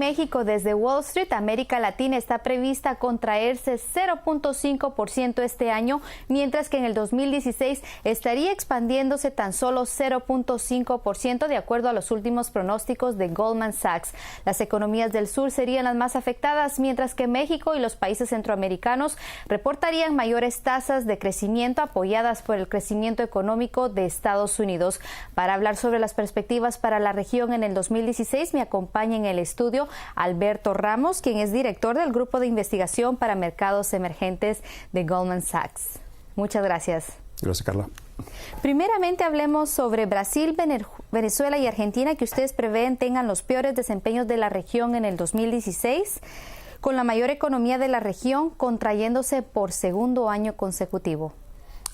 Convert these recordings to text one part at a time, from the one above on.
México, desde Wall Street, América Latina está prevista contraerse 0.5% este año, mientras que en el 2016 estaría expandiéndose tan solo 0.5%, de acuerdo a los últimos pronósticos de Goldman Sachs. Las economías del sur serían las más afectadas, mientras que México y los países centroamericanos reportarían mayores tasas de crecimiento apoyadas por el crecimiento económico de Estados Unidos. Para hablar sobre las perspectivas para la región en el 2016, me acompaña en el estudio Alberto Ramos, quien es director del Grupo de Investigación para Mercados Emergentes de Goldman Sachs. Muchas gracias. Gracias, Carla. Primeramente hablemos sobre Brasil, Venezuela y Argentina, que ustedes prevén tengan los peores desempeños de la región en el 2016, con la mayor economía de la región contrayéndose por segundo año consecutivo.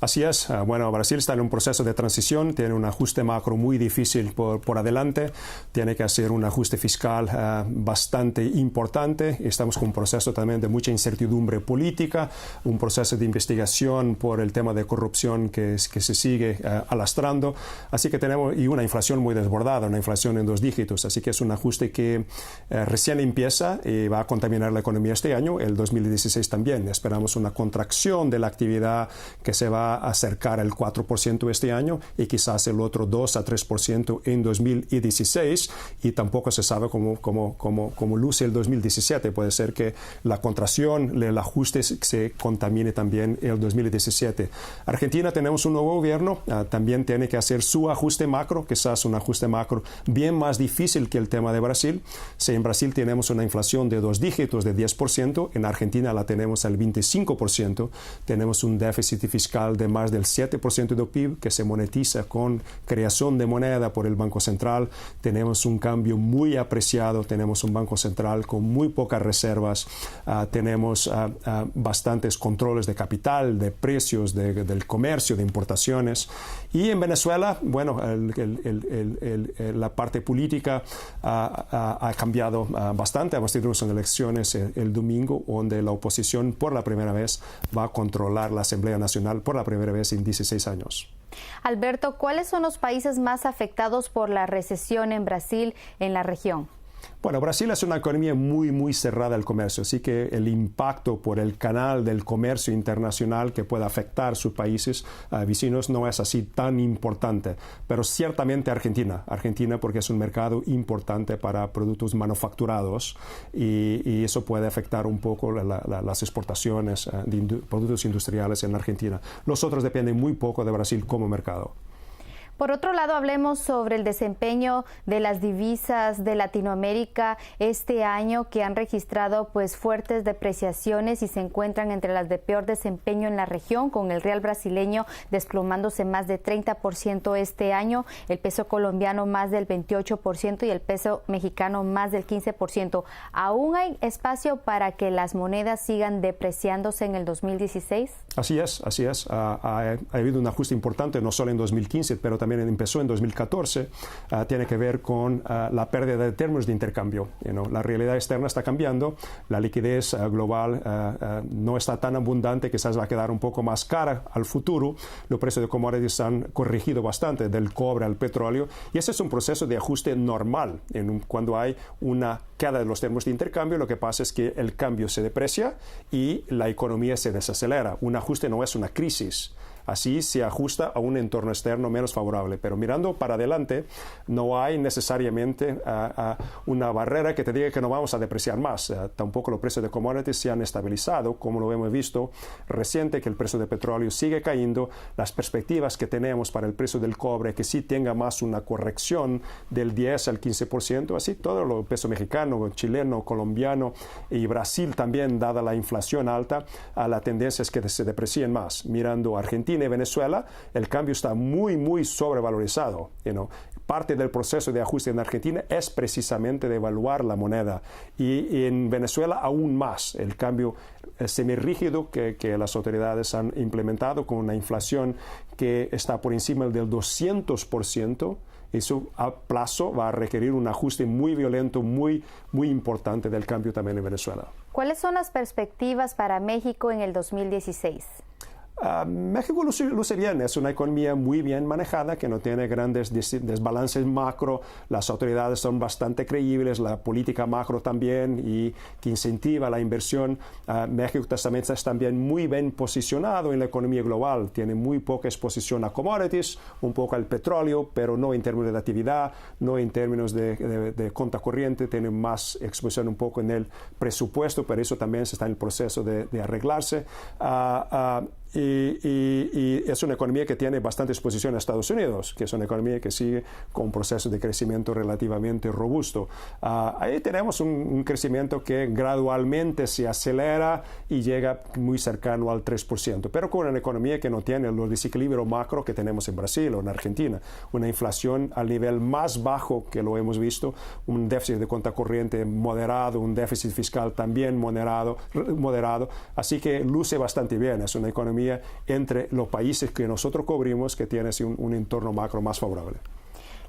Así es. Bueno, Brasil está en un proceso de transición, tiene un ajuste macro muy difícil por adelante, tiene que hacer un ajuste fiscal bastante importante. Estamos con un proceso también de mucha incertidumbre política, un proceso de investigación por el tema de corrupción que se sigue alastrando. Así que tenemos y una inflación muy desbordada, una inflación en 2 dígitos. Así que es un ajuste que recién empieza y va a contaminar la economía este año, el 2016 también. Esperamos una contracción de la actividad que se va a acercar al 4% este año y quizás el otro 2 a 3% en 2016, y tampoco se sabe cómo luce el 2017. Puede ser que la contracción, el ajuste se contamine también el 2017. Argentina, tenemos un nuevo gobierno, también tiene que hacer su ajuste macro, quizás un ajuste macro bien más difícil que el tema de Brasil. Si en Brasil tenemos una inflación de 2 dígitos de 10%, en Argentina la tenemos al 25%, tenemos un déficit fiscal de más del 7% del PIB que se monetiza con creación de moneda por el Banco Central. Tenemos un cambio muy apreciado, tenemos un Banco Central con muy pocas reservas, tenemos bastantes controles de capital, de precios, del comercio, de importaciones. Y en Venezuela, bueno, la parte política ha cambiado bastante. Hemos tenido unas elecciones el domingo donde la oposición por la primera vez va a controlar la Asamblea Nacional por la primera vez en 16 años. Alberto, ¿cuáles son los países más afectados por la recesión en Brasil, en la región? Bueno, Brasil es una economía muy cerrada al comercio, así que el impacto por el canal del comercio internacional que pueda afectar sus países vecinos no es así tan importante. Pero ciertamente Argentina porque es un mercado importante para productos manufacturados y eso puede afectar un poco las exportaciones de productos industriales en Argentina. Los otros dependen muy poco de Brasil como mercado. Por otro lado, hablemos sobre el desempeño de las divisas de Latinoamérica este año, que han registrado fuertes depreciaciones y se encuentran entre las de peor desempeño en la región, con el real brasileño desplomándose más de 30% este año, el peso colombiano más del 28% y el peso mexicano más del 15%. ¿Aún hay espacio para que las monedas sigan depreciándose en el 2016? Así es. Ha habido un ajuste importante, no solo en 2015, pero también empezó en 2014, tiene que ver con la pérdida de términos de intercambio. La realidad externa está cambiando, la liquidez global no está tan abundante, quizás va a quedar un poco más cara al futuro. Los precios de commodities han corregido bastante, del cobre al petróleo, y ese es un proceso de ajuste normal. Cuando hay una queda de los términos de intercambio, lo que pasa es que el cambio se deprecia y la economía se desacelera. Un ajuste no es una crisis. Así se ajusta a un entorno externo menos favorable. Pero mirando para adelante, no hay necesariamente una barrera que te diga que no vamos a depreciar más. Tampoco los precios de commodities se han estabilizado, como lo hemos visto reciente, que el precio de petróleo sigue cayendo. Las perspectivas que tenemos para el precio del cobre, que sí tenga más una corrección del 10 al 15%, así todo lo peso mexicano, chileno, colombiano y Brasil también, dada la inflación alta, la tendencia es que se deprecien más. Mirando Argentina y Venezuela, el cambio está muy sobrevalorizado. Parte del proceso de ajuste en Argentina es precisamente devaluar la moneda, y en Venezuela aún más. El cambio semirrígido que las autoridades han implementado con una inflación que está por encima del 200%, eso a plazo va a requerir un ajuste muy violento, muy importante del cambio también en Venezuela. ¿Cuáles son las perspectivas para México en el 2016? México luce bien, es una economía muy bien manejada, que no tiene grandes desbalances macro, las autoridades son bastante creíbles, la política macro también, y que incentiva la inversión. México también está también muy bien posicionado en la economía global, tiene muy poca exposición a commodities, un poco al petróleo, pero no en términos de actividad, no en términos de cuenta corriente, tiene más exposición un poco en el presupuesto, pero eso también se está en el proceso de arreglarse. Y es una economía que tiene bastante exposición a Estados Unidos, que es una economía que sigue con un proceso de crecimiento relativamente robusto. Ahí tenemos un crecimiento que gradualmente se acelera y llega muy cercano al 3%, pero con una economía que no tiene los desequilibrios macro que tenemos en Brasil o en Argentina. Una inflación al nivel más bajo que lo hemos visto, un déficit de cuenta corriente moderado, un déficit fiscal también moderado. Así que luce bastante bien. Es una economía entre los países que nosotros cubrimos que tiene un entorno macro más favorable.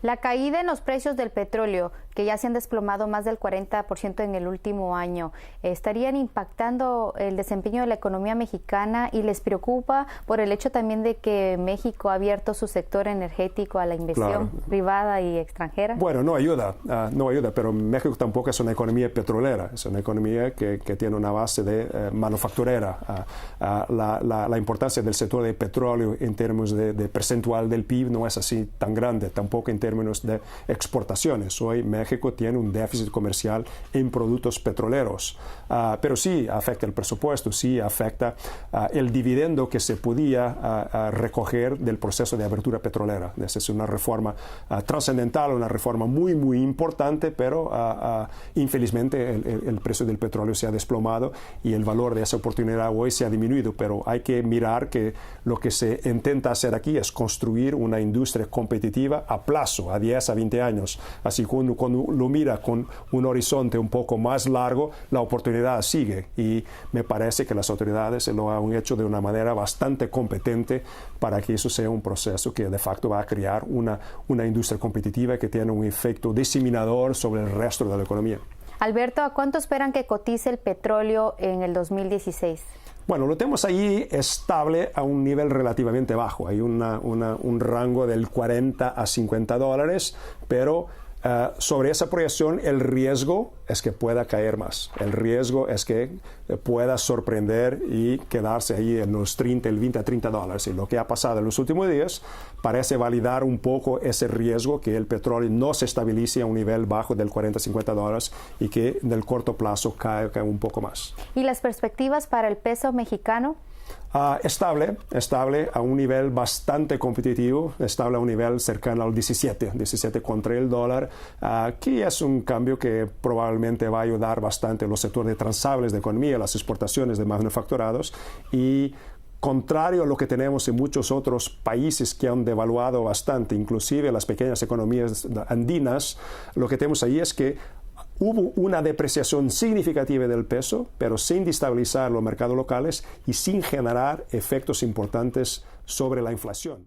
La caída en los precios del petróleo, que ya se han desplomado más del 40% en el último año, ¿estarían impactando el desempeño de la economía mexicana y les preocupa por el hecho también de que México ha abierto su sector energético a la inversión privada y extranjera? Bueno, no ayuda, pero México tampoco es una economía petrolera, es una economía que tiene una base de manufacturera. La importancia del sector de petróleo en términos de percentual del PIB no es así tan grande, tampoco en términos de exportaciones. Hoy México tiene un déficit comercial en productos petroleros, pero sí afecta el presupuesto, sí afecta el dividendo que se podía recoger del proceso de apertura petrolera. Esa es una reforma trascendental, una reforma muy, muy importante, pero infelizmente el precio del petróleo se ha desplomado y el valor de esa oportunidad hoy se ha disminuido, pero hay que mirar que lo que se intenta hacer aquí es construir una industria competitiva a plazo, a 10 a 20 años. Así cuando lo mira con un horizonte un poco más largo, la oportunidad sigue, y me parece que las autoridades lo han hecho de una manera bastante competente para que eso sea un proceso que de facto va a crear una industria competitiva que tiene un efecto diseminador sobre el resto de la economía. Alberto, ¿a cuánto esperan que cotice el petróleo en el 2016? Bueno, lo tenemos ahí estable a un nivel relativamente bajo. Hay un rango del 40 a 50 dólares, pero sobre esa proyección el riesgo es que pueda caer más. El riesgo es que pueda sorprender y quedarse ahí en los 30, el 20 a 30 dólares. Y lo que ha pasado en los últimos días parece validar un poco ese riesgo, que el petróleo no se estabilice a un nivel bajo del 40 a 50 dólares y que en el corto plazo cae un poco más. ¿Y las perspectivas para el peso mexicano? Estable a un nivel bastante competitivo, estable a un nivel cercano al 17 contra el dólar, que es un cambio que probablemente va a ayudar bastante a los sectores transables de economía, las exportaciones de manufacturados, y contrario a lo que tenemos en muchos otros países que han devaluado bastante, inclusive las pequeñas economías andinas, lo que tenemos ahí es que hubo una depreciación significativa del peso, pero sin destabilizar los mercados locales y sin generar efectos importantes sobre la inflación.